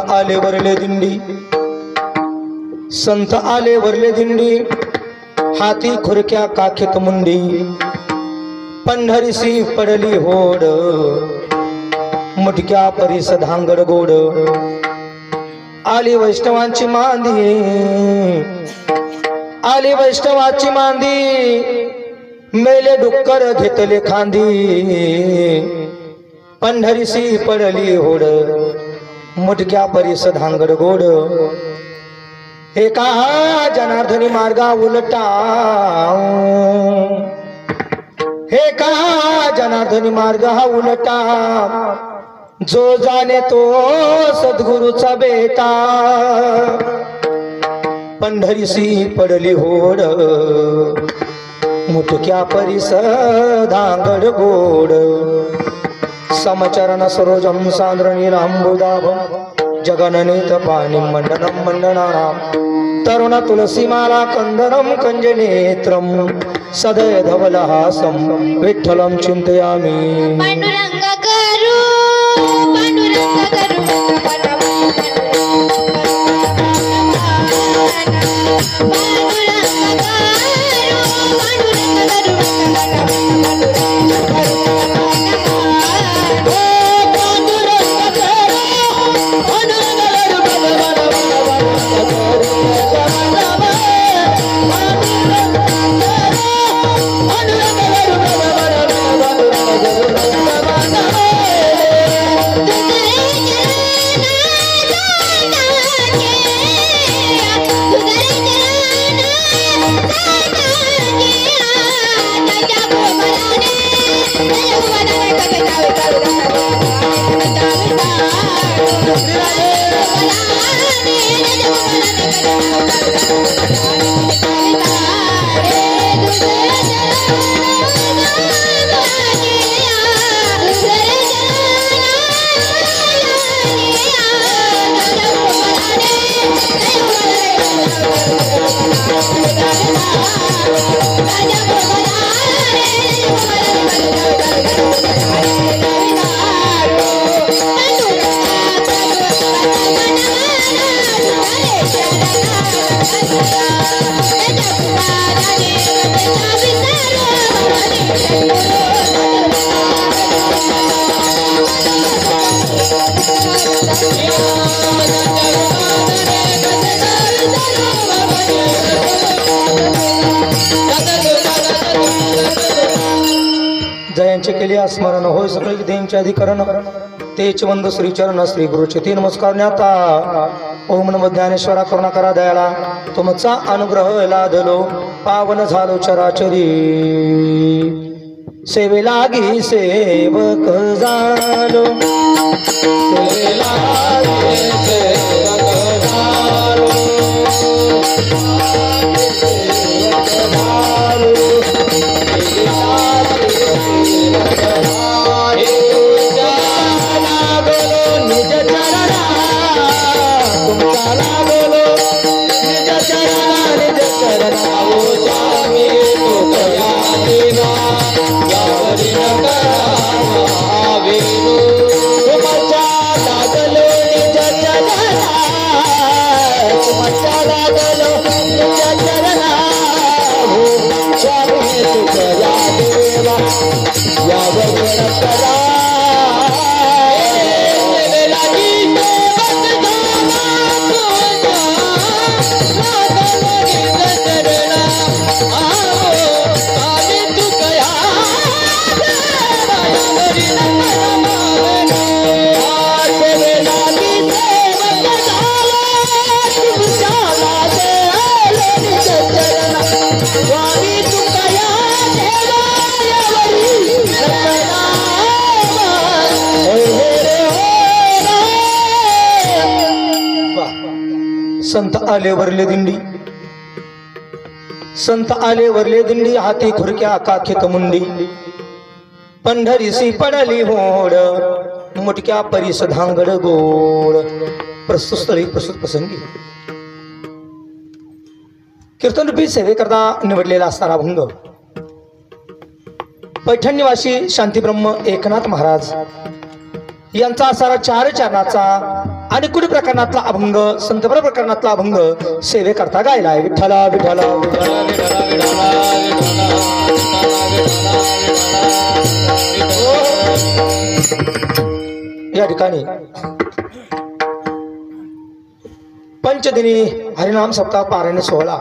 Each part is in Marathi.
आले वरले दिंडी, संत आले वरले दिंडी, हाती खुरक्या काखेत मुंडी, पंढरीसी पडली होड, मुटक्या परिस धांगड गोड, आली वैष्णवांची मांदी, आली वैष्णवाची मांदी, मेले डुक्कर घेतले खांदी, पंढरीसी पडली होड, मुटक्या परिस धांगड गोड, एका जनार्दनी मार्गा उलटा, हे का जनार्दनी मार्ग हा उलटा, जो जाणे तो सद्गुरूचा बेटा, पंढरीसी पडली होड, मुटक्या परिस धांगड गोड, समचरण सरोजम सांद्रनीलांबुदाभं, जगननेत पाणी मंडनं मंडनानां, तरुण तुलसीमाला कंदरं कंजनेत्रं, सदय धवलहासं विठ्ठलं चिंतयामि। पांडुरंग करू, पांडुरंग करू, जयांचे केले स्मरण होय सकळ देयांचे अधिकरण तेच वंद श्री चरण श्री गुरुचे तीन नमस्कार न्याता ओम नमो ज्ञानेश्वरा करुणा करा दयाला तुमचा अनुग्रह लादलो पावन झालो चराचरी सेवे लागी सेवक झालो सेवे लागी सेवक झालो संत आले वरले दिंडी संत आले वरले दिंडी हाती खुरक्या काखेत मुंडी पंढरीसी पडली होड मुटक्या परिस धांगड गोड प्रस्तुत स्थळी प्रस्तुत प्रसंगी कीर्तन रूपी सेवेकरता निवडलेला असणारा अभंग पैठण निवासी शांतीब्रह्म एकनाथ महाराज यांचा असणारा चार चरणाचा आणि कुड प्रकरणातला अभंग संतपर प्रकरणातला अभंग सेवेकरता गायला आहे विठ्ठला विठ्ठला विठ्ठला विठ्ठला या ठिकाणी पंचदिनी हरिनाम सप्ताह पारायण सोहळा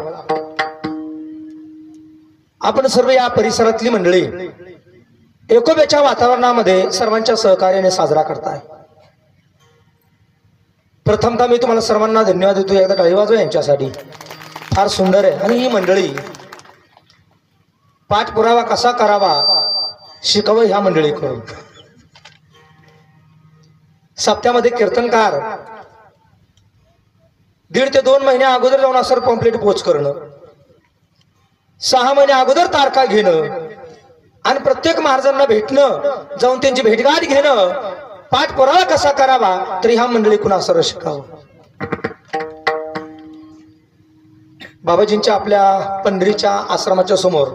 आपण सर्व या परिसरातली मंडळी एकोप्याच्या वातावरणामध्ये सर्वांच्या सहकार्याने साजरा करताय प्रथमतः मी तुम्हाला सर्वांना धन्यवाद देतो एकदा टाळी वाजवा यांच्यासाठी फार सुंदर आहे आणि ही मंडळी पाठपुरावा कसा करावा शिकव ह्या मंडळी करून सप्त्यामध्ये कीर्तनकार 1.5 ते 2 महिने अगोदर जाऊन असर पॉम्पलेट पोच करणं 6 महिने अगोदर तारखा घेणं आणि प्रत्येक महाराजांना भेटणं जाऊन त्यांची भेटगाठ घेणं पाठपुरावा कसा करावा तरी ह्या मंडळी कुणा असर शिकावं बाबाजींच्या आपल्या पंढरीच्या आश्रमाच्या समोर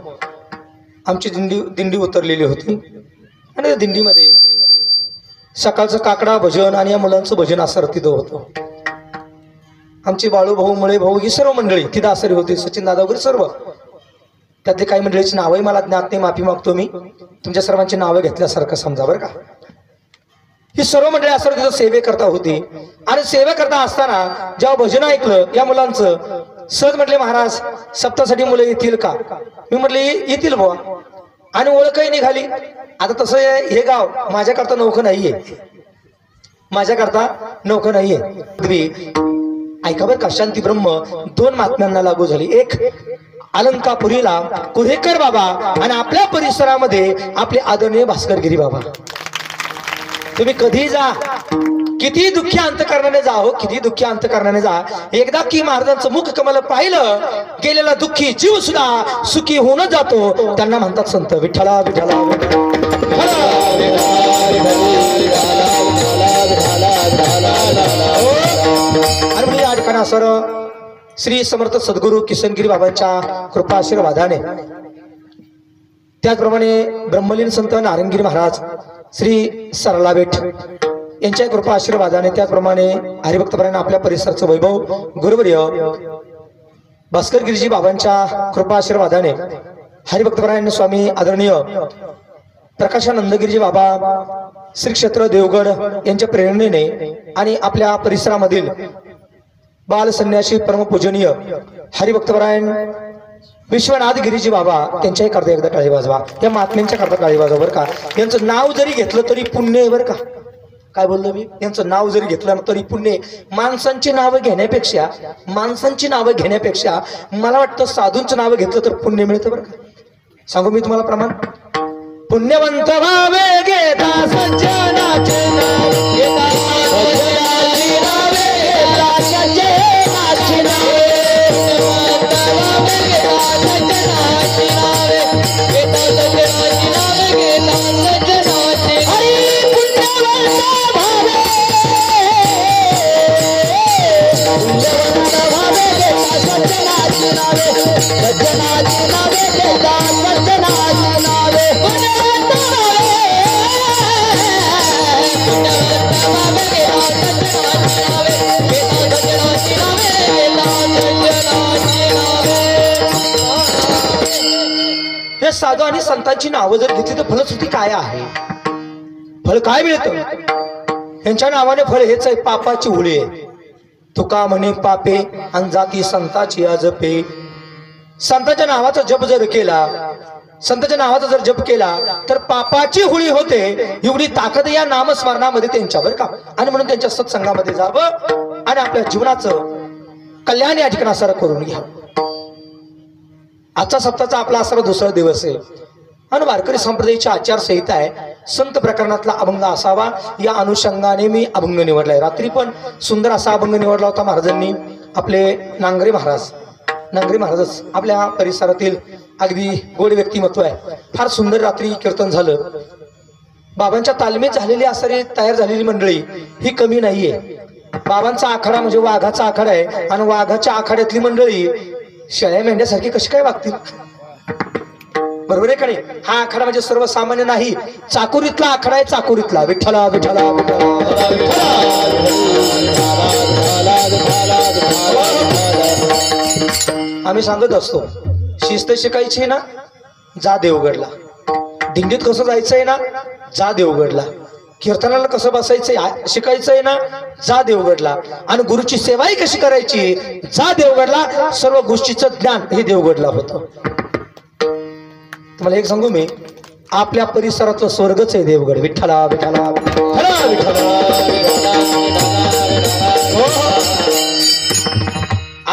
आमची दिंडी उतरलेली होती आणि त्या दिंडीमध्ये सकाळचं काकडा भजन आणि या मुलांचं भजन असर तिथं होतं आमची बाळू भाऊ मुळे भाऊ ही सर्व मंडळी तिथं आसरी होती सचिन दादा वगैरे सर्व त्यातले काही मंडळीची नावही मला ज्ञात नाही माफी मागतो मी तुमच्या सर्वांची नावं घेतल्यासारखं समजा बरं का ही सर्व मंडळी असर तिथं सेवे करता होती आणि सेवा करता असताना जेव्हा भजन ऐकलं या मुलांचं सहज म्हटले महाराज सप्तासाठी मुलं येतील का मी म्हटले येतील बुवा आणि ओळखही निघाली आता तसं हे गाव माझ्याकरता नौकं नाहीये माझ्याकरता नौकं नाहीये ऐका बरं का शांती ब्रह्म 2 महात्म्यांना लागू झाली एक अलंकापुरीला कुहेकर बाबा आणि आपल्या परिसरामध्ये आपले आदरणीय भास्करगिरी बाबा तुम्ही कधी जा किती दुःखी अंतकरणाने जा हो किती दुःखी अंतकरणाने जा एकदा की महाराजांचं मुख कमल पाहिलं गेलेला दुःखी जीव सुद्धा सुखी होऊन जातो त्यांना म्हणतात संत विठ्ठला विठ्ठला आणि म्हणजे या ठिकाणी सर श्री समर्थ सद्गुरू किशनगिरी बाबांच्या कृपा आशीर्वादाने, त्याचप्रमाणे ब्रह्मलीन संत नारायणगिरी महाराज श्री सरलाबेठ यांच्या कृपा आशीर्वादाने, त्याचप्रमाणे हरिभक्तपरायण आपल्या परिसराचं वैभव गुरुवर्य भास्कर गिरीजी बाबांच्या कृपा आशीर्वादाने, हरिभक्तपरायण स्वामी आदरणीय प्रकाशानंदगिरीजी बाबा श्री क्षेत्र देवगड यांच्या प्रेरणेने आणि आपल्या परिसरामधील बाल संन्यासी परमपूजनीय हरिभक्तपरायण विश्वनाथ गिरीजी बाबा त्यांच्याही करता एकदा टाळी वाजवा, या महात्म्यांच्या करता टाळी वाजवा बरं का. यांचं नाव जरी घेतलं तरी पुण्य आहे बरं का. काय बोललो मी? यांचं नाव जरी घेतलं तरी पुण्य. माणसांची नावं घेण्यापेक्षा मला वाटतं साधूंचं नाव घेतलं तर पुण्य मिळतं बरं का. सांगू मी तुम्हाला प्रमाण. पुण्यवंत भावे घेता सज्जनाचे नाव घेता, सज्जनाची नावे घेता, सज्जनाची नावे, पुण्यवंत भावे घेता सज्जनाची नावे घेता, सज्जनाची नावे घेता, सज्जनाची हरी पुण्यवंत भावे, पुण्यवंत भावे घेता सज्जनाची नावे, सज्जनाची नावे घेता, सज्जनाची नावे, पुण्यवंत भावे घेता सज्जनाची नावे, घेता सज्जनाची नावे, घेता सज्जनाची नावे. हे साधू आणि संतांची नावं जर घेतली तर फलश्रुती काय आहे? फळ काय मिळतं? यांच्या नावाने फळ हेच आहे, पापाची उळे. तुका म्हणे पापे आणि जाती संताची अजपे. संतांच्या नावाचा जप जर केला, संतांच्या नावाचा जर जप केला तर पापाची हुळी होते. एवढी ताकद या नामस्मरणामध्ये त्यांच्यावर का. आणि म्हणून त्यांच्या सत्संगामध्ये जावं आणि आपल्या जीवनाचं कल्याण या ठिकाणी सारं करून घ्या. आजचा सप्ताहाचा आपला असा दुसरा दिवस आहे आणि वारकरी संप्रदायाची आचारसंहिता आहे. संत प्रकरणातला अभंग असावा या अनुषंगाने मी अभंग निवडलाय. रात्री पण सुंदर असा अभंग निवडला होता महाराजांनी. आपले नांगरे महाराजच आपल्या परिसरातील अगदी गोड व्यक्तिमत्व आहे. फार सुंदर रात्री कीर्तन झालं. बाबांच्या तालमीत झालेली असणारी तयार झालेली मंडळी ही कमी नाहीये. बाबांचा आखाडा म्हणजे वाघाचा आखाडा आहे आणि वाघाच्या आखाड्यातली मंडळी शेळ्या मेंढ्यासारखी कशी काय वागतील? बरोबर आहे का नाही? हा आखाडा म्हणजे सर्वसामान्य नाही. चाकुरीतला आखाडा आहे. चाकुरीतला विठ्ठला विठ्ठला विठ्ठला. आम्ही सांगत असतो शिस्त शिकायची ना, जा देवगडला. दिंडीत कसं जायचंय ना, जा देवगडला. कीर्तनाला कसं बसायचंय शिकायचंय ना, जा देवगडला. आणि गुरुची सेवाही कशी करायची, जा देवगडला. सर्व गोष्टीचं ज्ञान हे देवगडला होतं. तुम्हाला एक सांगू मी, आपल्या परिसरातलं स्वर्गच आहे देवगड. विठ्ठला विठ्ठला विठ्ठला विठ्ठला.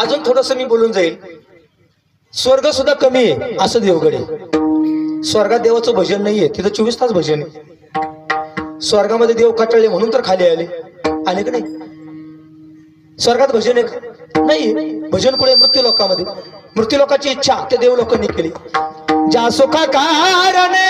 अजून थोडस मी बोलून जाईल. स्वर्ग सुद्धा कमी आहे असं देवगड आहे. स्वर्गात देवाचं भजन नाहीये, तिथं 24 तास भजन आहे. स्वर्गामध्ये देव कटाळले म्हणून तर खाली आले का नाही? स्वर्गात भजन आहे नाही. भजन कुठे? मृत्यू लोकामध्ये. मृत्यू लोकाची इच्छा त्या देव लोकांनी केली. ज्या सुखा कारणे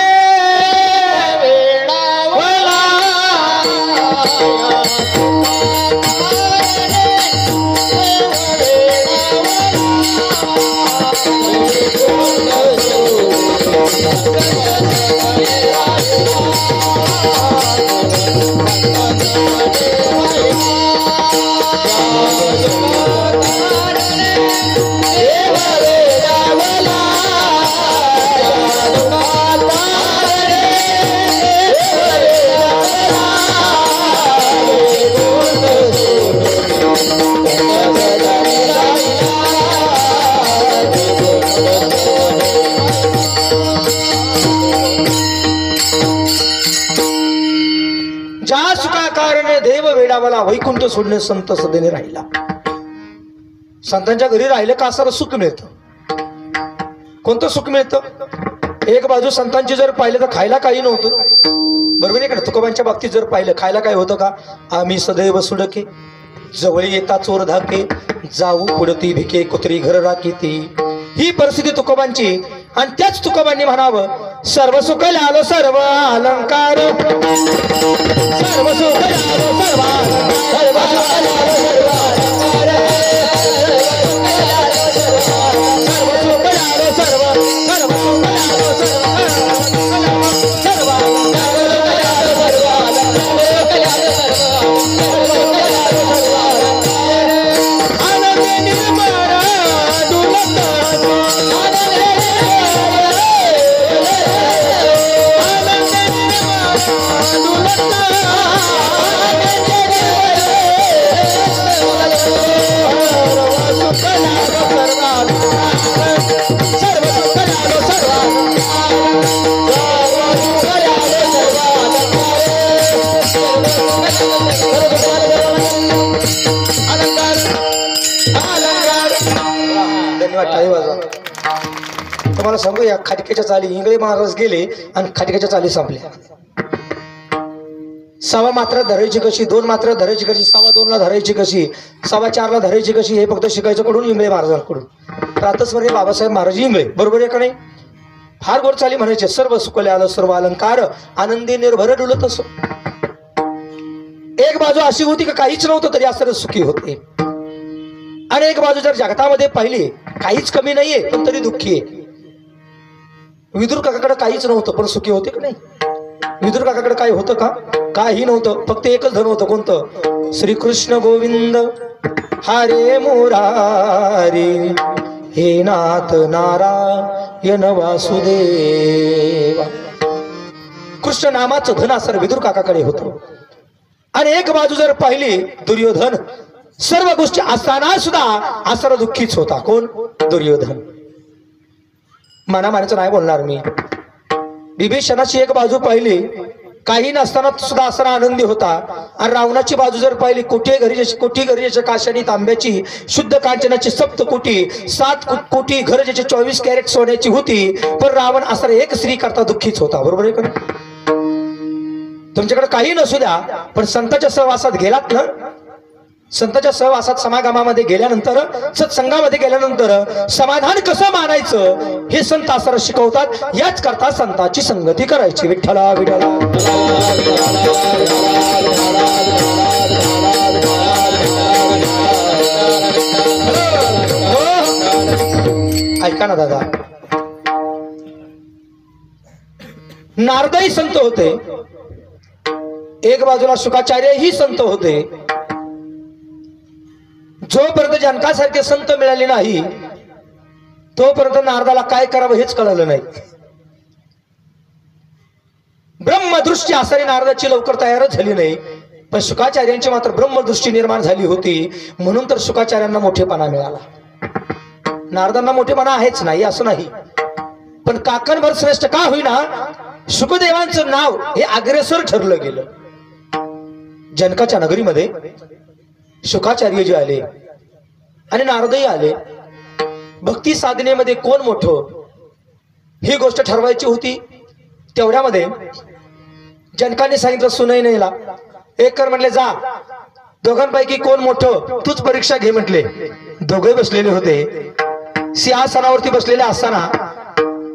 वैकुंठ सोडणे संत सदेने राहिला. संतांच्या घरी राहिलं का असं सुख मिळतं. कोणतं सुख मिळतं? एक बाजू संतांची जर पाहिलं तर खायला काही नव्हतं. बरोबर आहे का? तुकोबांच्या बाबतीत जर पाहिलं खायला काय होतं का? आम्ही सदैव सुडके, जवळ येता चोर धाके, जाऊ पुढती भिके, कुत्री घर राखीती. ही परिस्थिती तुकोबांची. आणि त्याच तुकोबांनी म्हणावं, सर्व सुख लालो सर्व अलंकार, सर्व सुख लालो सर्व अलंकार, सर्व सुख लालो सर्व अलंकार, तुम्हाला सांगू या खाटक्याच्या चाली इंगळे महाराज गेले आणि खाटक्याच्या चाली संपल्या. सवा मात्रा धरायची कशी, 2 मात्रा धरायची कशी, 2.25ला धरायची कशी, 4.25ला धरायची कशी, हे फक्त शिकायचं कडून इंगळे महाराजांकडून. प्रातस्मरणीय बाबासाहेब महाराज इंगळे, बरोबर आहे का नाही? फार गोड चाली म्हणायचे. सर्व सुकले आलं सर्व अलंकार आनंदी निर्भर डुलत असो. एक बाजू अशी होती की काहीच नव्हतं तरी असं सुखी होते, आणि एक बाजू जर जगतामध्ये पाहिली काहीच कमी नाहीये पण तरी दुःखी आहे. विदुर काकाकडे काहीच नव्हतं पण सुखी होते का नाही? विदुर काकाकडे काय होतं का? काही नव्हतं, फक्त एकच धन होतं. कोणतं? श्रीकृष्ण गोविंद हरे मुरारी हे नाथ नारायण वासुदेवा. कृष्ण नामाचं धन असं विदुर काकाकडे होतं. आणि एक बाजू जर पाहिली दुर्योधन, सर्व गोष्टी असताना सुद्धा असर दुःखीच होता. कोण? दुर्योधन. मनामानाचं नाही बोलणार मी. विभीषणाची एक बाजू पाहिली, काही नसताना सुद्धा असर आनंदी होता. आणि रावणाची बाजू जर पाहिली, कोटी घरी ज्याच्या काशानी तांब्याची, शुद्ध कांचनाची 7 कोटी, 7 कोटी घर ज्याचे 24 कॅरेट सोन्याची होती, पण रावण असर एक स्त्री करता दुःखीच होता. बरोबर आहे का? तुमच्याकडे काही नसू द्या पण संतांच्या सहवासात गेलात ना, संतांच्या सहवासात समागमामध्ये गेल्यानंतर, सत्संगामध्ये गेल्यानंतर समाधान कसं मानायचं हे संत आसरा शिकवतात. याच करता संतांची संगती करायची. विठ्ठला विठ्ठला. ऐका ना दादा, नारदही संत होते, एक बाजूला शुकाचार्य ही संत होते. जोपर्यंत जनकासारखे संत मिळाले नाही तोपर्यंत नारदाला काय करावं हेच कळलं नाही. ब्रह्मदृष्टी असणारी नारदाची लवकर तयारच झाली नाही, पण शुकाचार्यांची मात्र ब्रह्मदृष्टी निर्माण झाली होती. म्हणून तर शुकाचार्यांना मोठेपणा मिळाला. नारदांना मोठेपणा आहेच नाही असं नाही, पण काकांवर श्रेष्ठ का होईना शुकदेवांचं नाव हे अग्रेसर ठरलं गेलं. जनकाच्या नगरीमध्ये शुकाचार्य जे आले आणि नारदही आले. भक्ती साधनेमध्ये कोण मोठं ही गोष्ट ठरवायची होती. तेवढ्यामध्ये जनकाने सांगितलं सुनैनेला, एक कर म्हटले, जा दोघांपैकी कोण मोठं तूच परीक्षा घे म्हटले. दोघे बसलेले होते सिंहासनावरती बसलेले असताना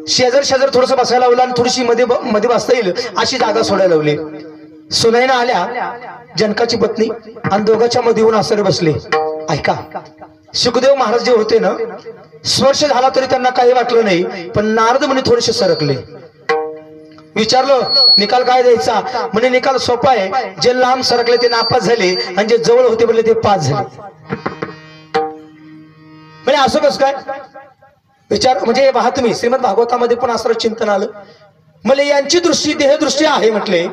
शेजार थोडस बसायला लावलं आणि थोडीशी मध्ये बसता येईल अशी जागा सोडायला लावली. सुनैना आल्या, जनकाची पत्नी, आणि दोघांच्या मध्ये येऊन आसरे बसले. ऐका, सुखदेव महाराज जे होते ना, स्पर्श झाला तरी त्यांना काही वाटलं नाही, पण नारद म्हणे थोडेसे सरकले. विचारलं निकाल काय द्यायचा? म्हणे निकाल सोपा आहे, जे लांब सरकले ते नापास झाले आणि जे जवळ होते बोलले ते पास झाले. म्हणजे असं कसं काय विचार? म्हणजे पहा तुम्ही, श्रीमद भागवतामध्ये पण असं चिंतन आलं. म्हणजे यांची दृष्टी देहदृष्टी आहे म्हटले,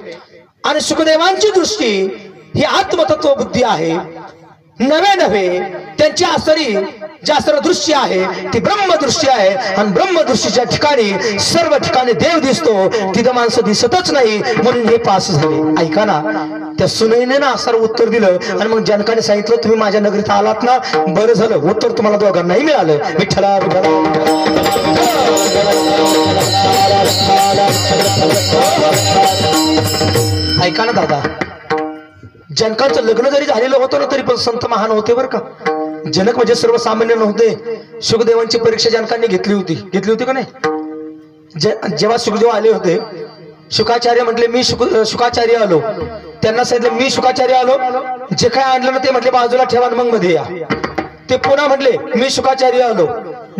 आणि सुखदेवांची दृष्टी ही आत्मतत्व बुद्धी आहे. नवे त्यांची आसरी जी आसर दृष्टी आहे ती ब्रह्मदृष्टी आहे. आणि ब्रह्मदृष्टीच्या ठिकाणी सर्व ठिकाणी देव दिसतो, तिथं माणसं दिसतच नाही, म्हणून हे पास झाले. ऐका ना, त्या सुनैने ना असं उत्तर दिलं. आणि मग जनकाने सांगितलं, तुम्ही माझ्या नगरीत आलात ना, बरं झालं, उत्तर तुम्हाला दोघांनाही मिळालं. विठ्ठला विठ्ठला. ऐका ना दादा, जनकाचं लग्न जरी झालेलं होतं ना तरी पण संत महान होते बरं का. जनक म्हणजे सर्वसामान्य नव्हते. सुखदेवांची परीक्षा जनकांनी घेतली होती का नाही? जेव्हा सुखदेव आले होते, शुकाचार्य म्हटले मी शुकाचार्य आलो. त्यांना सांगितलं मी शुकाचार्य आलो, जे काय आणलं ना ते म्हटले बाजूला ठेवा मग मध्ये या. ते पुन्हा म्हटले मी शुकाचार्य आलो.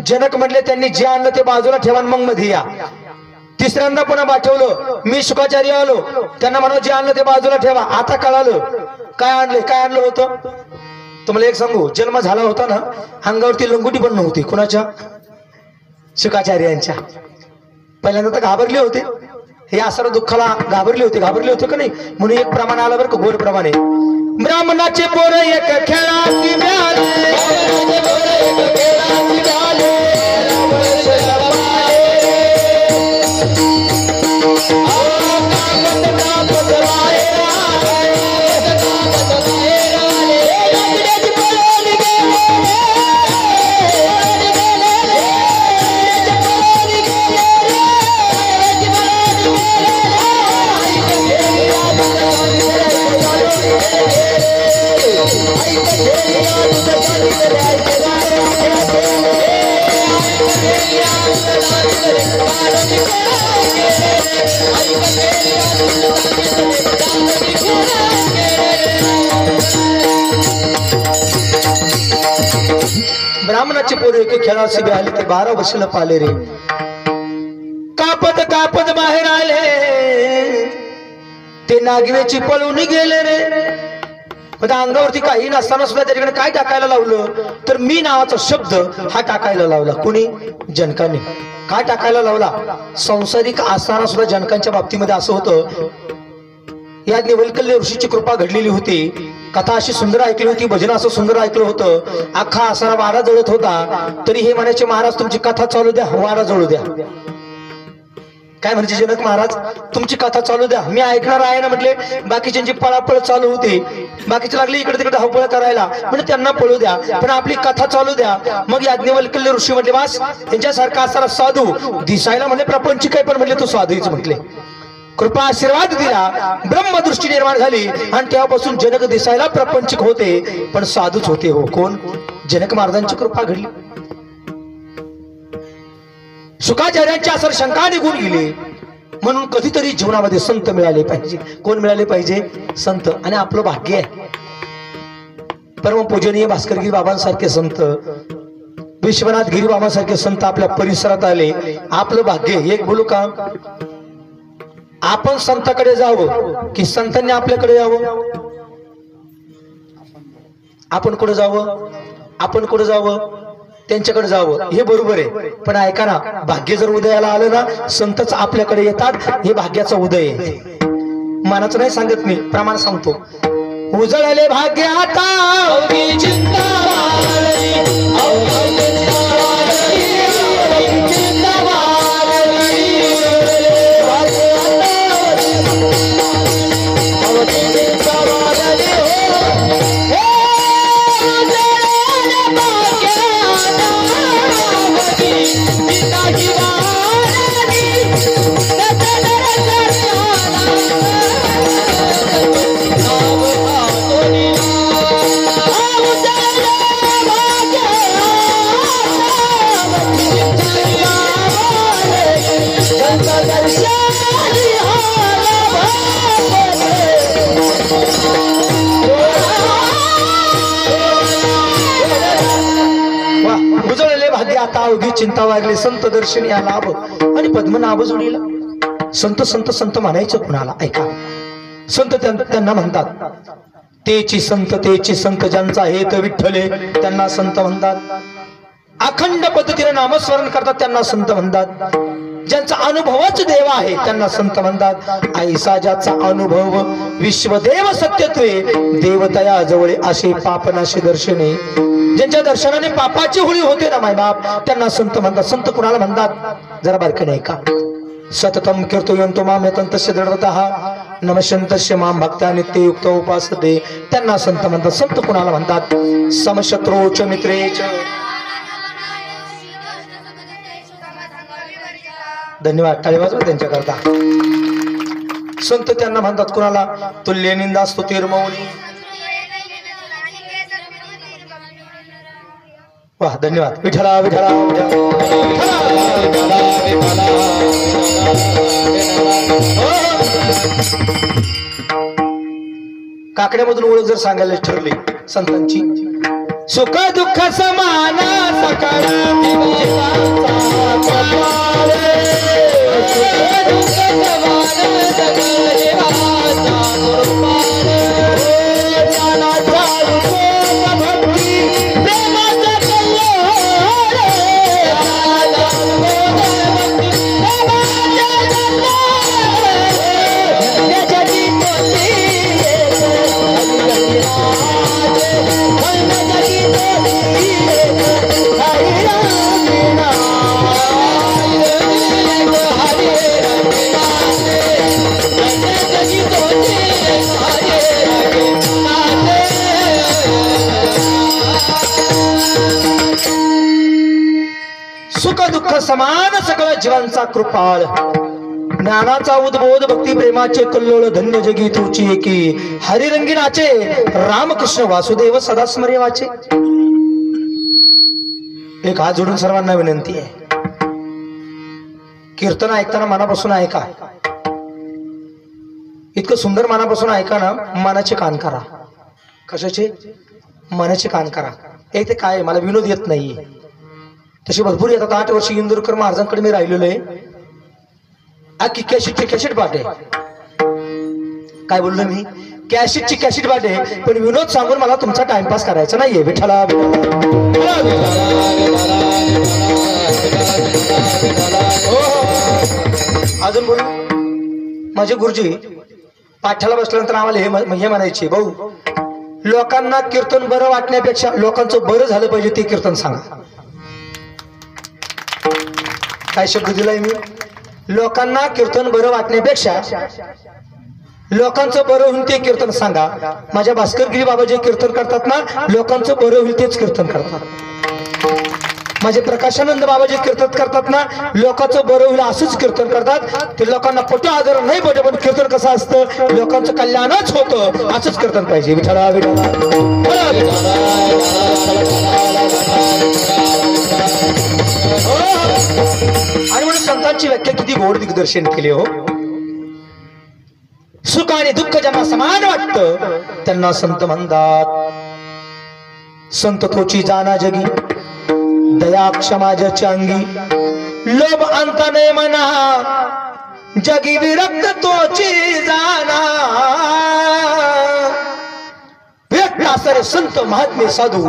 जनक म्हटले त्यांनी जे आणलं ते बाजूला ठेवा मग मध्ये या. तिसऱ्यांदा पुन्हा पाठवलं मी शुकाचार्य आलो. त्यांना म्हणा जे आणलं ते बाजूला ठेवा. आता कळालं काय आणलं होतं. तुम्हाला एक सांगू, जन्म झाला होता ना, अंगावरती लंगोटी पण नव्हती. कुणाच्या? शुकाचार्यांच्या. पहिल्यांदा तर घाबरले होते, हे असर दुःखाला घाबरले होते का नाही? म्हणून एक प्रमाण आलं बरं का, गोड प्रमाणे. ब्राह्मणाचे पोर एक खेळाची ब्राह्मणाचे पोरे एके खेळाशी बी आले ते 12 वर्षाला पाले रे कापत कापत बाहेर आले ते नागवेची पळून गेले रे पण अंगावरती काही नसताना सुद्धा त्याच्याकडे काय टाकायला लावलं तर मी नावाचा शब्द हा टाकायला लावला कोणी जनकाने काय टाकायला लावला संसारिक असताना सुद्धा जनकांच्या बाबतीमध्ये असं होतं या निवलकल्य ऋषीची कृपा घडलेली होती कथा अशी सुंदर ऐकली होती भजन असं सुंदर ऐकलं होतं अख्खा असारा वारा जळत होता तरी हे म्हणायचे महाराज तुमची कथा चालू द्या वारा जळू द्या काय म्हणजे जनक महाराज तुमची कथा चालू द्या मी ऐकणार आहे ना म्हटले बाकीच्यांची पळापळ चालू होती बाकीचे लागले इकडे तिकडे धावपळ करायला म्हणजे त्यांना पळू द्या पण आपली कथा चालू द्या मग याज्ञवल्क्य ऋषी म्हटले वास त्यांच्यासारखा असणारा साधू दिसायला म्हणजे प्रपंचिक आहे पण म्हटले तो साधूच म्हटले कृपा आशीर्वाद दिला ब्रह्मदृष्टी निर्माण झाली आणि तेव्हापासून जनक दिसायला प्रपंचिक होते पण साधूच होते हो कोण जनक महाराजांची कृपा घडली शुकाचार्यांच्या असर शंका निघून गेली म्हणून कधीतरी जीवनामध्ये संत मिळाले पाहिजे कोण मिळाले पाहिजे संत आणि आपलं भाग्य आहे परम पूजनीय भास्करगिरी बाबांसारखे संत विश्वनाथ गिरी बाबांसारखे संत आपल्या परिसरात आले आपलं भाग्य एक बोलू का आपण संताकडे जावं की संतांनी आपल्याकडे यावं आपण कुठे जावं आपण कुठे जावं त्यांच्याकडे जावं हे बरोबर आहे पण ऐका ना भाग्य जर उदयाला आलं ना संतच आपल्याकडे येतात हे भाग्याचा उदय आहे मनाचं नाही सांगत मी प्रमाण सांगतो उजळले भाग्य आता आता अवघी चिंता वागली संत दर्शनी या लाभ आणि पद्मनाभ जोडीला संत संत संत म्हणायचं कुणाला ऐका संत त्यांना म्हणतात तेची संत ज्यांचा हेत विठ्ठले त्यांना संत म्हणतात अखंड पद्धतीने नामस्मरण करतात त्यांना संत म्हणतात ज्यांचा अनुभवच देव आहे त्यांना संत म्हणतात ऐसा ज्याचा अनुभव विश्वदेव सत्यत्वे देवतया जवळ असे पापनाशी दर्शने ज्यांच्या दर्शनाने पापाची होळी होते ना मायबाप त्यांना संत म्हणतात संत कुणाला म्हणतात जरा बारकाईने नाही का सततम कीर्तयन्तो माम यतन्तस्य दृढतः नमस्यन्तस्य माम भक्त्या नित्ययुक्त उपासते त्यांना संत म्हणतात संत कुणाला म्हणतात समशत्रोच मित्रेच धन्यवाद टाळी वाजवा त्यांच्याकरता संत त्यांना म्हणतात कुणाला तुल्य निंदा स्तुतिर्मौली वाह धन्यवाद विठला विठला काकड्यामधून ओळख जर सांगायला ठरली संतांची सुख दुःख समान सकाळ सुख दुःख समान सकळ जीवांचा कृपाळ ज्ञानाचा उद्बोध भक्ती प्रेमाचे कल्लोळ धन्य जगी तुची एकी हरिरंगी नाचे रामकृष्ण वासुदेव सदा स्मरे वाचे एक हात जोडून सर्वांना विनंती आहे कीर्तन ऐकताना मनापासून ऐका, इतकं सुंदर मनापासून ऐका ना, मनाचे कान करा. कशाचे? मनाचे कान करा. एक ते काय, मला विनोद येत नाही, तसे भरपूर येतात. 8 वर्ष इंदुरकर महाराजांकडे मी राहिलेलो आहे. की कॅसेटची पाठ आहे. काय बोललो मी? कॅसेटची कॅसेट पाठ आहे. पण विनोद सांगून मला तुमचा टाइमपास करायचा नाहीये. विठ्ठला अजून बोलू. माझे गुरुजी पाठाला बसल्यानंतर आम्हाला हे म्हणायचे, भाऊ लोकांना कीर्तन बरं वाटण्यापेक्षा लोकांचं बरं झालं पाहिजे ते कीर्तन सांगा. काय शब्द दिलाय मी? लोकांना कीर्तन बरं वाटण्यापेक्षा लोकांचं बरं होईल ते कीर्तन सांगा. माझ्या भास्करगिरी बाबा जे कीर्तन करतात ना, लोकांचं बरं होईल तेच कीर्तन करतात. माझे प्रकाशानंद बाबा जे कीर्तन करतात ना, लोकांचं बरं होईल असंच कीर्तन करतात. ते लोकांना पटो आदर नाही पटे, पण कीर्तन कसं असतं, लोकांचं कल्याणच होतं असंच कीर्तन पाहिजे. विठ्ठला विठ्ठला. आणि म्हणून संतांची व्याख्या किती गोड दिग्दर्शन केले हो. सुख आणि दुःख ज्यांना समान वाटतं त्यांना संत म्हणतात. संत तोची जाना जगी, दया क्षमा ज्याच्या अंगी, लोभ अंत नाही मना, जगी विरक्त तोची जाना. व्यक्त असणारे संत महात्मे साधू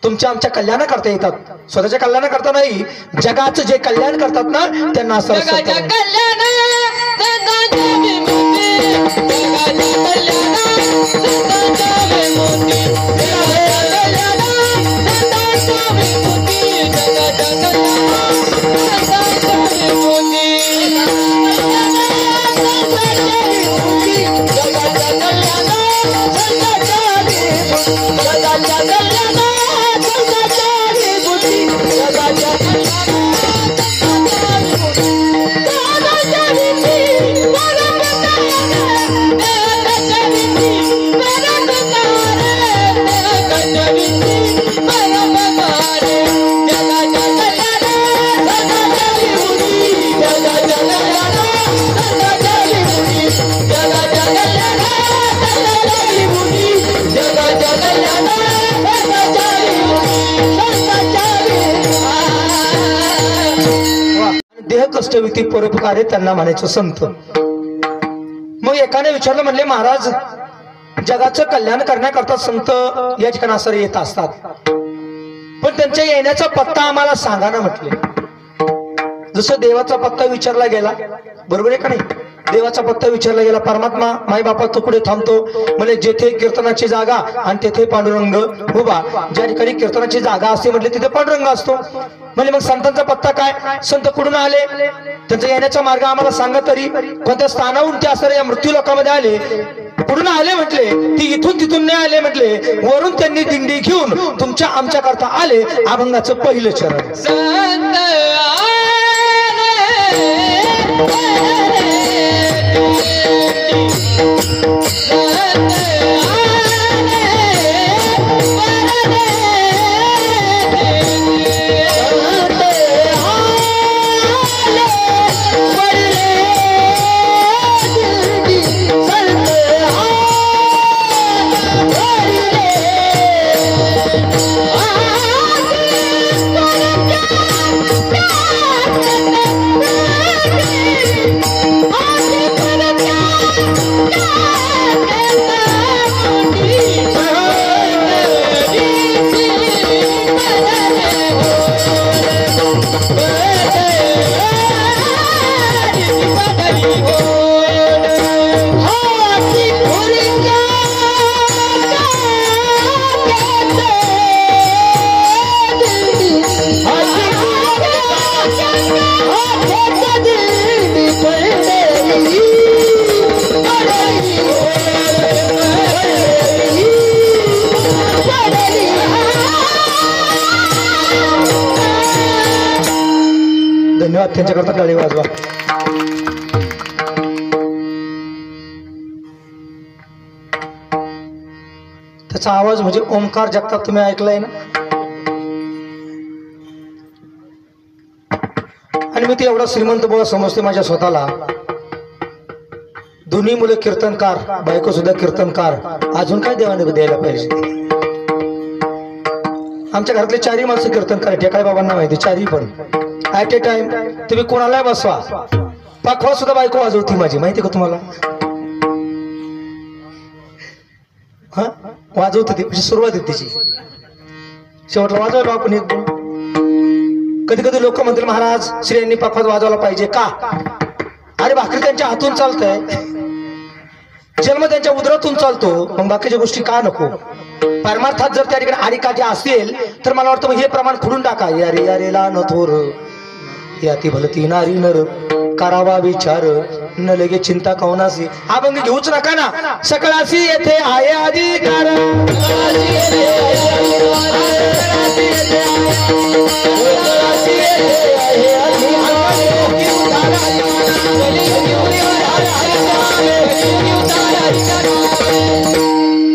तुमच्या आमच्या कल्याण करता येतात. स्वतःच्या कल्याण करता नाही, जगाचं जे कल्याण करतात ना त्यांना असं देह कष्टविती परोपकारे त्यांना म्हणायचं संत. मग एकाने विचारलं, म्हणले महाराज जगाचं कल्याण करण्याकरता संत या ठिकाणी असं येत असतात, पण त्यांच्या येण्याचा पत्ता आम्हाला सांगा ना म्हटले. जसं देवाचा पत्ता विचारला गेला, बरोबर आहे का नाही? देवाचा पत्ता विचारला गेला. परमात्मा माई बापा तुकडे थांबतो म्हणजे जेथे कीर्तनाची जागा आणि तेथे पांडुरंग उभा. ज्या ठिकाणी कीर्तनाची जागा असते म्हटले तिथे पांडुरंग असतो. म्हणजे मग संतांचा पत्ता काय? संत कुठून आले, त्यांचा येण्याचा मार्ग आम्हाला सांगा तरी. कोणत्या स्थानाहून ते असणाऱ्या या मृत्यू लोकांमध्ये आले, कुठून आले म्हटले? ती इथून तिथून नाही आले म्हटले, वरून त्यांनी दिंडी घेऊन तुमच्या आमच्या करता आले. अभंगाचं पहिलं चरण. धन्यवाद. त्यांच्याकरता टाळी वाजवा. त्याचा आवाज म्हणजे ओंकार जगताप तुम्ही ऐकलाय ना. आणि मी ते एवढा श्रीमंत बुवा समजते माझ्या स्वतःला. दोन्ही मुलं कीर्तनकार, बायको सुद्धा कीर्तनकार. अजून काय देवाने द्यायला पाहिजे? आमच्या घरातले चारही माणसं कीर्तनकार. ढेकाळे बाबांना माहिती, चारही पण ऍट ए टाइम. तुम्ही कोणालाही बसवा, पाखवा सुद्धा बायको वाजवती माझी, माहिती का तुम्हाला? हा वाजवते ती, म्हणजे सुरुवात आहे तिची. शेवटला वाजवलो आपण एक दोन. कधी कधी लोक म्हणतील महाराज श्रेयांनी पाखवाज वाजवला पाहिजे का? अरे भाकरी त्यांच्या हातून चालतंय, जन्म त्यांच्या उदरातून चालतो, मग बाकीच्या गोष्टी का नको? परमार्थात जर त्या ठिकाणी आडिकाठी असेल तर मला वाटतं मग हे प्रमाण खुडून टाका. यारे यारे ला न थोर याती भलती नारी नर करावा विचार न लगे चिंता कवनासी. अभंग घेऊच नका ना. सकळासी येथे आहे अधिकार.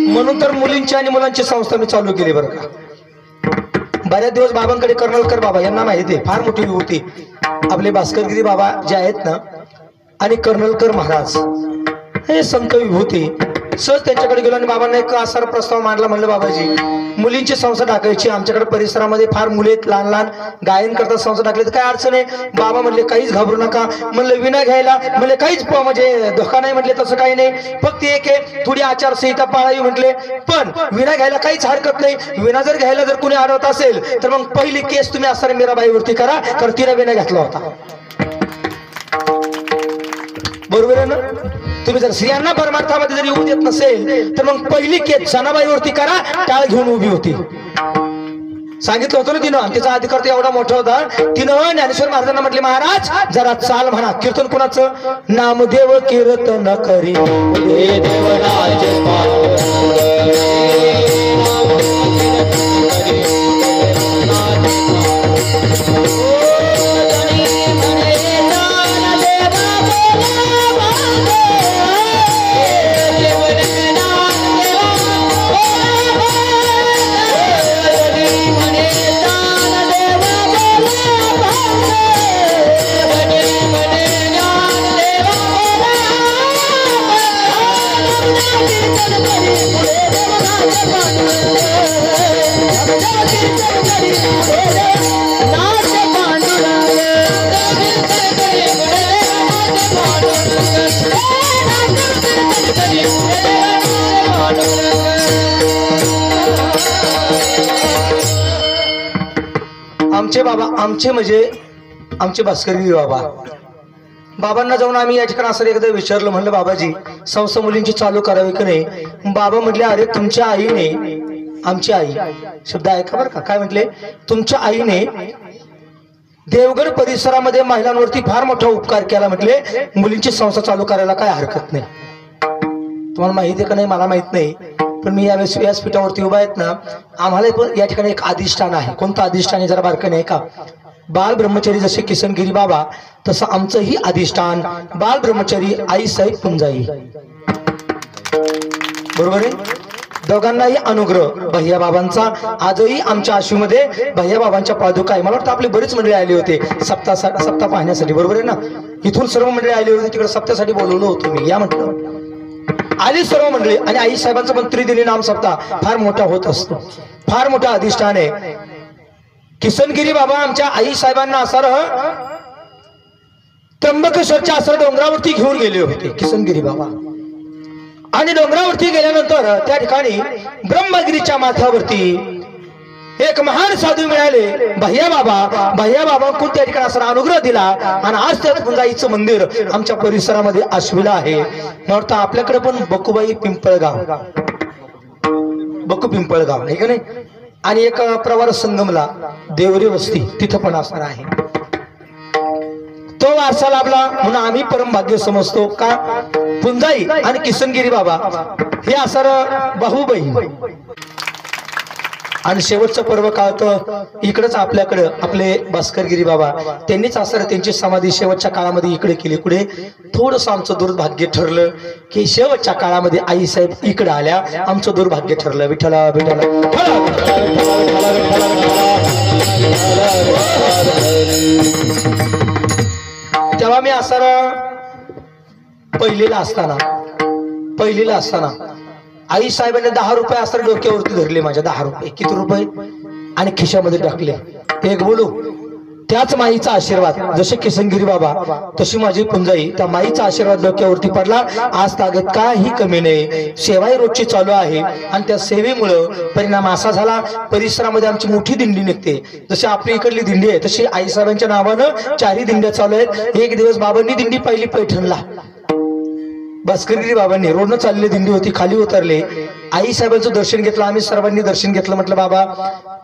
म्हणून तर मुलींची आणि मुलांची संस्था मी चालू केली बरं का. बऱ्याच दिवस बाबांकडे कर्नलकर बाबा यांना माहिती आहे, फार मोठी विभूती आपले भास्करगिरी बाबा जे आहेत ना, आणि कर्नलकर महाराज हे संत विभूती. सहज त्यांच्याकडे गेलो आणि बाबांना एक असा प्रस्ताव मांडला. म्हणलं बाबाजी मुलींची संस्था टाकायची, आमच्याकडे परिसरामध्ये फार मुले आहेत, लहान लहान गायन करतात, संस्था टाकली तर काय अडचण आहे? बाबा म्हणले काहीच घाबरू नका. म्हणलं विना घ्यायला, म्हणले काहीच म्हणजे धोका नाही, म्हटले तसं काही नाही, फक्त एक आहे थोडी आचारसंहिता पाळावी म्हटले, पण विना घ्यायला काहीच हरकत नाही. विना जर घ्यायला जर कुणी अडवत असेल तर मग पहिली केस तुम्ही असणारे मीराबाईवरती करा, कारण तिने विना घेतला होता. बरोबर आहे ना? तुम्ही जर स्त्रियांना परमार्थामध्ये जर येऊ देत नसेल तर मग पहिली केस जनाबाईवरती करा, टाळ घेऊन उभी होती. सांगितलं होतं ना तिनं, आणि तिचा अधिकार तर एवढा मोठा होता. तिनं ज्ञानेश्वर महाराजांना म्हटले महाराज जरा चाल म्हणा. कीर्तन कोणाचं? नामदेव कीर्तन करी आमचे बाबा, आमचे म्हणजे आमचे भास्करगिरी बाबा. बाबांना जाऊन आम्ही या ठिकाणी असं एकदा विचारलं, म्हणलं बाबाजी संस्था मुलींची चालू करावी की नाही? बाबा म्हटले अरे तुमच्या आईने, आमची आई शब्द ऐका बरं का, काय म्हटले? तुमच्या आईने देवगड परिसरामध्ये महिलांवरती फार मोठा उपकार केला, म्हटले मुलींची संस्था चालू करायला काय हरकत नाही. तुम्हाला माहिती आहे का नाही मला माहित नाही, पण मी यावेळेस व्यासपीठावरती उभा आहेत ना, आम्हाला पण या ठिकाणी एक अधिष्ठान आहे. कोणतं अधिष्ठान आहे जरा बारकाने आहे का? बाल ब्रह्मचारी जसे किसनगिरी बाबा, तसं आमचंही अधिष्ठान बाल ब्रह्मचारी आईसाहेब पुंजाई. बरोबर आहे? दोघांनाही अनुग्रह भैया बाबांचा. आजही आमच्या आश्वीमध्ये भैया बाबांच्या पादुका आहे. मला वाटतं आपले बरेच मंडळी आले होते सप्ताह पाहण्यासाठी. बरोबर आहे ना? इथून सर्व मंडळी आले होते, तिकडे सप्तासाठी बोलवलं होतं मी. या म्हटलं आली सर्व मंडळी. आणि आई साहेबांचा पण त्रिदिनी नाम सप्ताह फार मोठा होत असतो, फार मोठा अधिष्ठान आहे. किसनगिरी बाबा आमच्या आई साहेबांना असर त्र्यंबकेश्वरच्या असर डोंगरावरती घेऊन गेले होते किसनगिरी बाबा. आणि डोंगरावरती गेल्यानंतर त्या ठिकाणी ब्रह्मगिरीच्या माथ्यावरती एक महान साधू मिळाले भैया बाबा. भैया बाबांकडून त्या ठिकाणी असं अनुग्रह दिला आणि आज त्यात पुंजाईचं मंदिर आमच्या परिसरामध्ये आश्विला आहे. वाटतं आपल्याकडे पण बकुबाई पिंपळगाव, बकू पिंपळगाव आहे का नाही, आणि एक प्रवार संगमला देवरी वस्ती तिथं पण असणार आहे. तो वारसा लाभला म्हणून आम्ही परम भाग्य समजतो का पुंजाई आणि किसनगिरी बाबा हे असर भाऊबहीण. आणि शेवटचं पर्व काळ तर इकडेच आपल्याकडं आपले भास्करगिरी बाबा त्यांनीच असं त्यांची समाधी शेवटच्या काळामध्ये इकडे केली. पुढे थोडंसं आमचं दुर्भाग्य ठरलं की शेवटच्या काळामध्ये आई साहेब इकडे आल्या, आमचं दुर्भाग्य ठरलं. विठ्ठला विठ्ठला विठ्ठला जेव्हा मी असारा पहिलीला असताना आई साहेबांनी 10 रुपये असं डोक्यावरती धरले, माझ्या 10 रुपये. किती रुपये? आणि खिशामध्ये टाकले. एक बोलू, त्याच माईचा आशीर्वाद, जसे किसनगिरी बाबा तशी माझी पुंजाई, त्या माईचा आशीर्वाद डोक्यावरती पडला. आज तागत काही कमी नाही, सेवाही रोजची चालू आहे. आणि त्या सेवेमुळं परिणाम असा झाला, परिसरामध्ये आमची मोठी दिंडी निघते. जशी आपली इकडली दिंडी आहे तशी आई साहेबांच्या नावानं 4ही दिंड्या चालू आहेत. एक दिवस बाबांनी दिंडी पाहिली पैठणला. भास्करगिरी बाबांनी रोडनं चाललेली दिंडी होती, खाली उतरले. आई साहेबांचं दर्शन घेतलं, आम्ही सर्वांनी दर्शन घेतलं. म्हटलं बाबा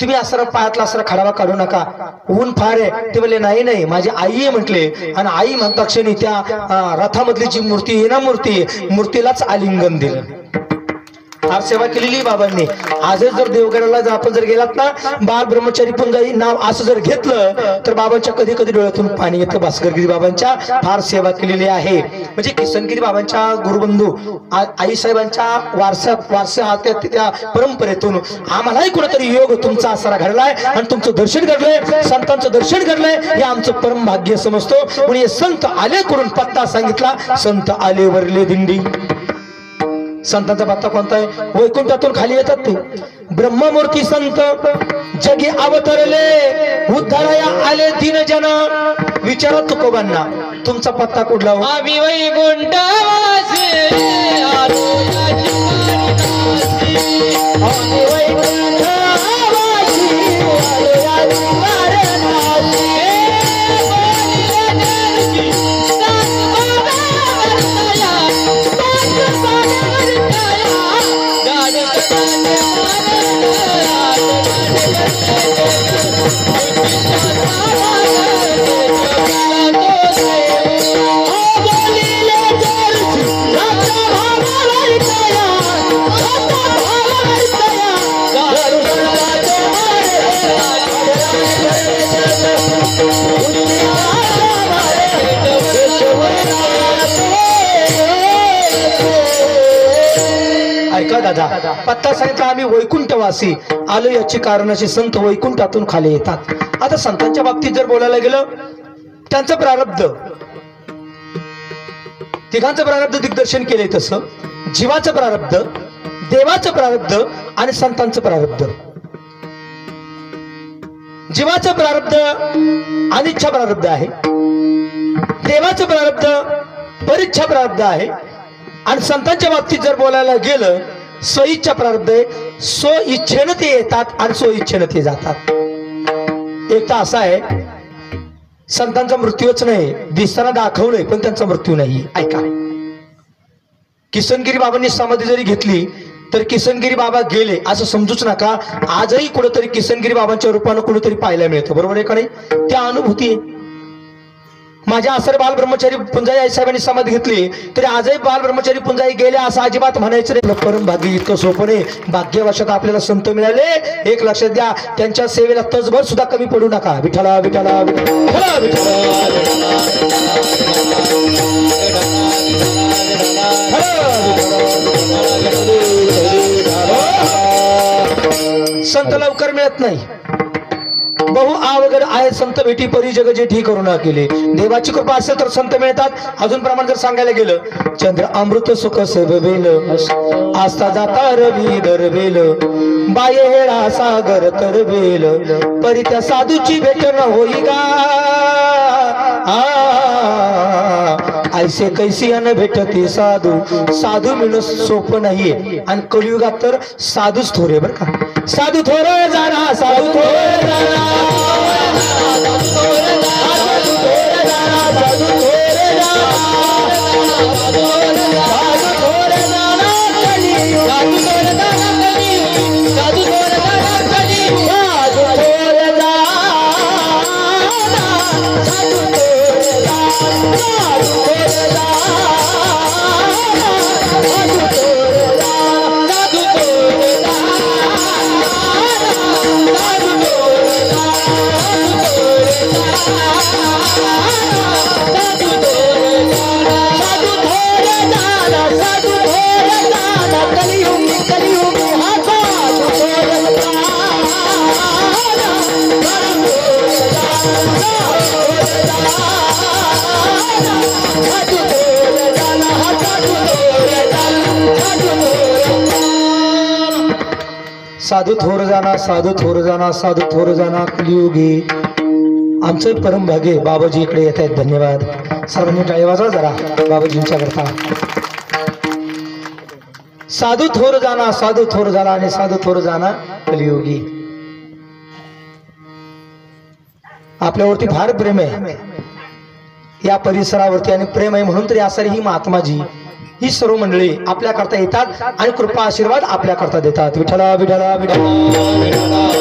तुम्ही असं पायातला असं खडावा काढू नका, ऊन फार आहे. ते म्हणले नाही नाही माझी आई आहे म्हटले. आणि आई म्हणता क्षणी त्या रथामधली जी मूर्ती आहे ना, मूर्तीलाच आलिंगन दिलं. फार सेवा केलेली बाबांनी. आजच जर देवगडाला आपण जर गेलात ना, बाल ब्रह्मचारी पुंजाई नाव असं जर घेतलं तर बाबांच्या कधी कधी डोळ्यातून पाणी येतं. भास्करगिरी बाबांच्या फार सेवा केलेली आहे. म्हणजे किसनगिरी बाबांच्या गुरुबंधू आई साहेबांच्या वारसा त्या परंपरेतून आम्हालाही कुठेतरी योग तुमचा आसरा घडलाय आणि तुमचं दर्शन घडलंय, संतांचं दर्शन घडलंय, हे आमचं परम भाग्य समजतो. म्हणून संत आले करून पत्ता सांगितला, संत आले वरले दिंडी. संतांचा पत्ता कोणता आहे? वैकुंठातून खाली येतात ते ब्रह्ममूर्ती संत जगी अवतरले, उद्धाराया आले दीन जन. विचारा तुकोबांना तुमचा पत्ता कुठला हो? आम्ही वैकुंठवासी आलो आम्ही वैकुंठवासी आलो ऐका दादा, पत्ता सांगितला आम्ही वैकुंठवासी आलो. याची कारण अशी संत वैकुंठातून खाली येतात. आता संतांच्या बाबतीत जर बोलायला गेलं, त्यांचं प्रारब्ध, तिघांचं प्रारब्ध दिग्दर्शन केलंय तसं जीवाचं प्रारब्ध, देवाचं प्रारब्ध आणि संतांचं प्रारब्ध. जीवाचं प्रारब्ध अनिच्छा प्रारब्ध आहे, देवाचं प्रारब्ध परिच्छा प्रारब्ध आहे. आणि संतांच्या बाबतीत जर बोलायला गेलं, स्वइच्छा प्रारब्ध आहे. स्वइच्छेनं ते येतात आणि स्वइच्छेनं ते जातात. एक तर असा आहे, संतांचा मृत्यूच नाही, दिसताना दाखवलंय पण त्यांचा मृत्यू नाही. ऐका, किसनगिरी बाबांनी समाधी जरी घेतली तर किसनगिरी बाबा गेले असं समजूच नका. आजही कुठेतरी किसनगिरी बाबांच्या रूपानं कुठेतरी पाहायला मिळतं. बरोबर आहे का नाही? त्या अनुभूती आहे. माझ्या आसरे बाल ब्रह्मचारी पुंजाई आई साहेबांनी समाधी घेतली तरी आजही बाल ब्रह्मचारी पुंजाई गेले असं अजिबात म्हणायचं नाही. परम भाग्य इतकं सोपं नाही. भाग्यवशात आपल्याला संत मिळाले. एक लक्षात द्या, त्यांच्या सेवेला तसभर सुद्धा कमी पडू नका. विठ्ठला विठ्ठला विठ्ठला विठ्ठला. संत लवकर मिळत नाही. बहु आवगड आहे संत भेटी, परी जग जेठी करुणा केले. देवाची कृपा असेल तर संत मिळतात. अजून प्रमाण जर सांगायला गेलं, चंद्र अमृत सुख सेवेल, आस्था जाता रवी दरवेल, बाये हेळा सागर तरवेल, परी त्या साधूची भेट न होई गा. ऐसे कैसी अन भेटते साधू, साधू मिळणं सोपं नाहीये. आणि कलियुगात तर साधूच थोरे बर का. साधू थोर जाणा, साधू थोर जाणा, Ah साधू थोर जाना, साधू थोर जाना, साधू थोर जाना कलियुगी. आमचं परम भाग्य बाबाजी इकडे येत आहेत. धन्यवाद. सर्वांनी टाळी वाजवा जरा बाबाजींच्या करता. साधू थोर जाना, साधू थोर जाना आणि साधू थोर जाना कलियुगी. आपल्यावरती फार प्रेम आहे या परिसरावरती आणि प्रेम आहे म्हणून तरी आसारी ही महात्माजी ही सर्व मंडळी आपल्या करता येतात आणि कृपा आशीर्वाद आपल्या करता देतात. विठ्ठला विठ्ठला विठ्ठला.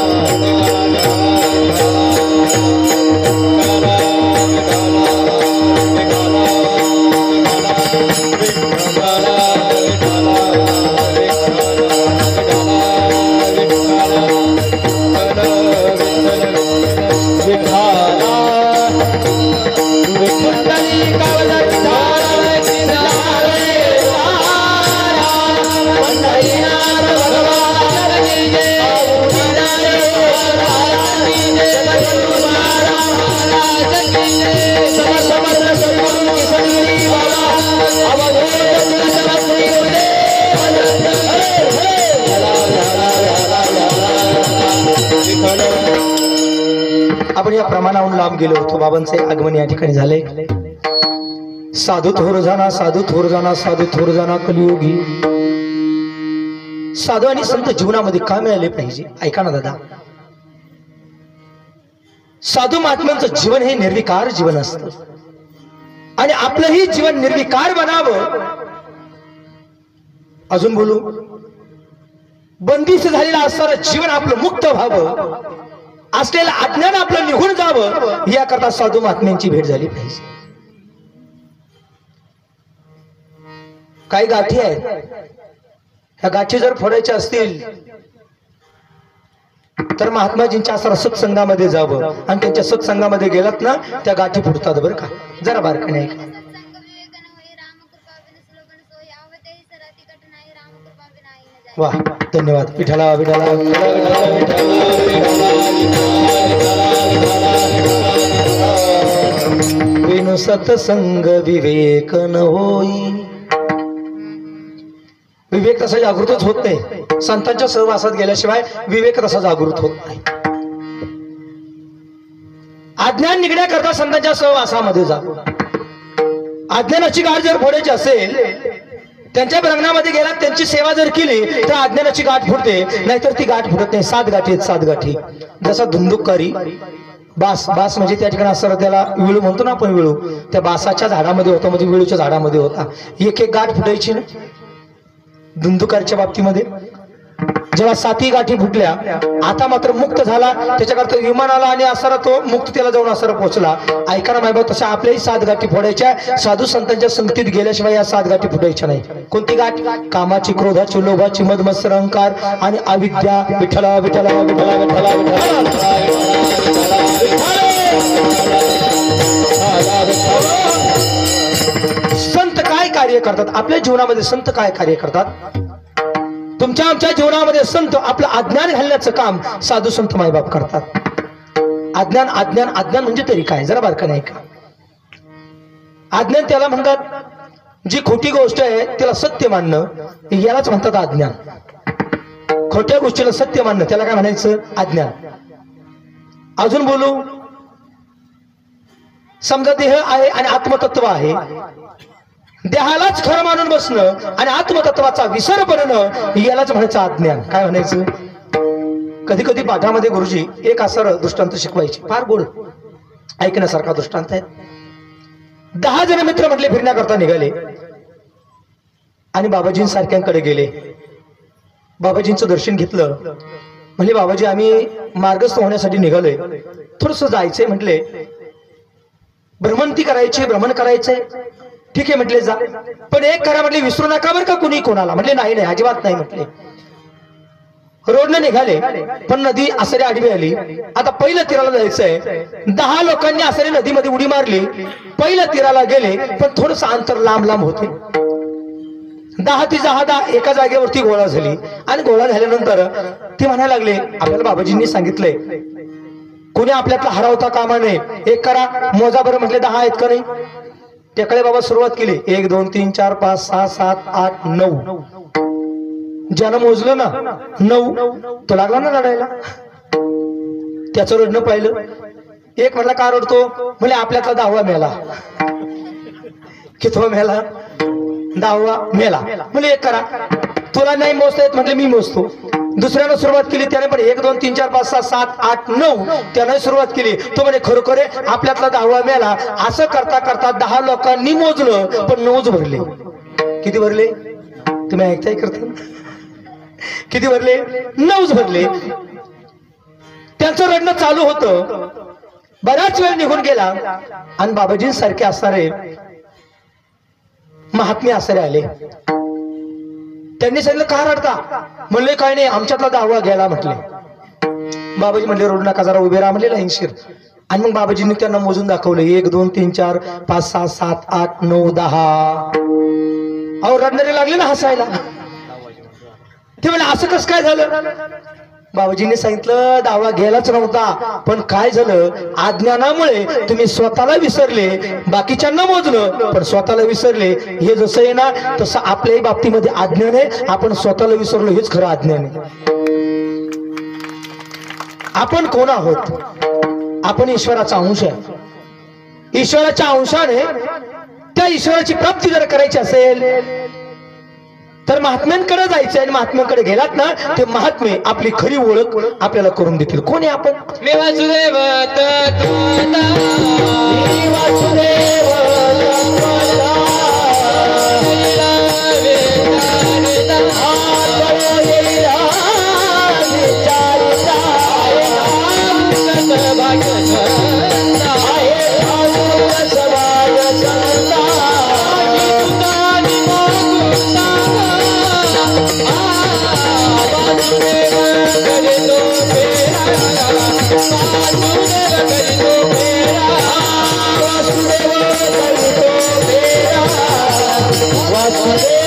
आपण या प्रमाणाहून लांब गेलो होतो. बाबांचे आगमन या ठिकाणी झाले. साधू थोर जाना, साधू थोर जाना, साधू थोर जाना कलियुगी. साधू आणि संत जीवनामध्ये का मिळाले पाहिजे? ऐका ना दादा. साधू महात्म्यांचं जीवन हे निर्विकार जीवन असतं आणि आपलंही जीवन निर्विकार बनावं. अजून बोलू. बंदिस्त झालेलं असणारं जीवन आपलं मुक्त व्हावं, असलेलं अज्ञान आपलं निघून जावं, याकरता साधू महात्म्यांची भेट झाली पाहिजे. काही गाठी आहेत, ह्या गाठी जर फोडायच्या असतील तर महात्माजींच्या असं सत्संगामध्ये जावं आणि त्यांच्या सत्संगामध्ये गेलात ना त्या गाठी फुटतात बरं का. जरा बारकाने ऐका. वा धन्यवाद. विठ्ठला विठ्ठला विनु सत्संग विवेक न होई. विवेक तसा जागृतच होत नाही. संतांच्या सहवासात गेल्याशिवाय विवेक तसा जागृत होत नाही. अज्ञान निघण्याकरता संतांच्या सहवासामध्ये जा. अज्ञानाची गाठ जर फोडायची असेल, त्यांच्या प्रंगणामध्ये गेला, त्यांची सेवा जर केली तर अज्ञानाची गाठ फुटते, नाहीतर ती गाठ फुटत नाही. 7 गाठी आहेत, 7 गाठी. जसा धुंदुककारी बास, बास म्हणजे त्या ठिकाणी असं त्याला विळू म्हणतो ना आपण, विळू त्या बासाच्या झाडामध्ये होता, म्हणजे विळूच्या झाडामध्ये होता. एक एक गाठ फुटायची ना धुंदुकारच्या बाबतीमध्ये. जेव्हा 7 गाठी फुटल्या, आता मात्र मुक्त झाला. त्याच्याकरता विमानाला आणि असारा तो मुक्त त्याला जाऊन असारा पोहोचला. ऐका ना मायबा, तशा आपल्याही 7 गाठी फोडायच्या. साधू संतांच्या संगतीत गेल्याशिवाय या 7 गाठी फुटायच्या नाही. कोणती गाठ? कामाची, क्रोधाची, लोभाची, मद मत्सर, अहंकार आणि अविद्या. विठ्ठला विठ्ठला विठ्ठला विठ्ठला विठ्ठला. संत काय कार्य करतात आपल्या जीवनामध्ये? संत काय कार्य करतात? तुमच्या आमच्या जीवनामध्ये संत आपलं अज्ञान घालण्याचं काम साधू संत मायबाप करतात. अज्ञान अज्ञान अज्ञान म्हणजे तरी काय? जरा बारकाने ऐका. अज्ञान त्याला म्हणतात जी खोटी गोष्ट आहे त्याला सत्य मानणं, यालाच म्हणतात अज्ञान. खोट्या गोष्टीला सत्य मानणं त्याला काय म्हणायचं? अज्ञान. अजून बोलू. समजा देह आहे आणि आत्मतत्व आहे, देहालाच खरं मानून बसणं आणि आत्मतत्वाचा विसर पडणं, यालाच म्हणायचं अज्ञान. काय म्हणायचं? कधी कधी पाठामध्ये गुरुजी एक असं दृष्टांत शिकवायचे, फार गोड ऐकण्यासारखा दृष्टांत आहे. 10 जण मित्र म्हटले फिरण्याकरता निघाले आणि बाबाजींसारख्यांकडे गेले. बाबाजींचं दर्शन घेतलं. म्हणजे बाबाजी आम्ही मार्गस्थ होण्यासाठी निघालोय, थोडस जायचंय म्हटले. भ्रमंती करायची, भ्रमण करायचंय. ठीक आहे म्हटले, जा, पण एक करा म्हटले, विसरू नका बरं का कुणी कोणाला. म्हटले नाही नाही अजिबात नाही म्हटले. रोडला निघाले पण नदी आसरे आडवी आली. आता पहिल्या तीराला जायचंय. 10 लोकांनी आसरे नदीमध्ये उडी मारली. पहिल्या तीराला गेले पण थोडस अंतर लांब लांब होते. 10 ती 10 एका जागेवरती गोळा झाली आणि गोळा झाल्यानंतर ते म्हणायला लागले, आपल्याला बाबाजींनी सांगितलंय कोणी आपल्यातला हरवता कामा नये. एक करा, मोजा बरं म्हटले 10 आहेत का नाही. त्याकडे बाबा सुरुवात केली. 1 2 3 4 5 6 7 8 9 ज्यानं मोजलं ना 9, तो लागला ना रडायला. त्याचं रडणं पाहिलं. एक म्हटलं का रडतो? म्हणजे आपल्यातला 10वा मेला. कितवा मेला? 10वा मेला. म्हणजे एक करा, तुला नाही मोजता येत म्हटलं मी मोजतो. दुसऱ्यानं सुरुवात केली, त्याने पण 1 2 3 4 5 6 7 8 9 त्याने सुरुवात केली. तो म्हणे खरोखर आपल्यातला 10वा मेला. असं करता करता 10 लोकांनी मोजलं पण 9च भरले. किती भरले? तुम्ही ऐकताय करता? किती भरले? 9च भरले. त्यांचं रडणं चालू होतं. बराच वेळ निघून गेला आणि बाबाजींसारखे असणारे महात्मे असणारे आले. त्यांनी सांगितलं का रडता? म्हणले काय नाही, आमच्यातला 10वा गेला म्हटले. बाबाजी म्हणले रडू नका, जरा उभे राहा म्हणले लाईनशीर. आणि मग बाबाजींनी त्यांना मोजून दाखवलं. 1 2 3 4 5 6 7 8 9 10. अहो रडणारे लागले ना हसायला. ते म्हणजे असं कसं काय झालं? बाबाजींनी सांगितलं 10वा गेलाच नव्हता, पण काय झालं, अज्ञानामुळे तुम्ही स्वतःला विसरले. बाकीच्यांना मोजलं पण स्वतःला विसरले. हे जसं आहे ना तसं आपल्याही बाबतीमध्ये अज्ञान आहे. आपण स्वतःला विसरलो हेच खरं अज्ञान आहे. आपण कोण आहोत? आपण ईश्वराचा अंश आहे. ईश्वराच्या अंशाने त्या ईश्वराची प्राप्ती जर करायची असेल तर महात्म्यांकडे जायचं. आणि महात्म्यांकडे गेलात ना ते महात्मे आपली खरी ओळख आपल्याला करून देतील. कोण आहे आपण? मी वासुदेव तत्त्वता. मी वासुदेव तत्त्वता. वासुदेव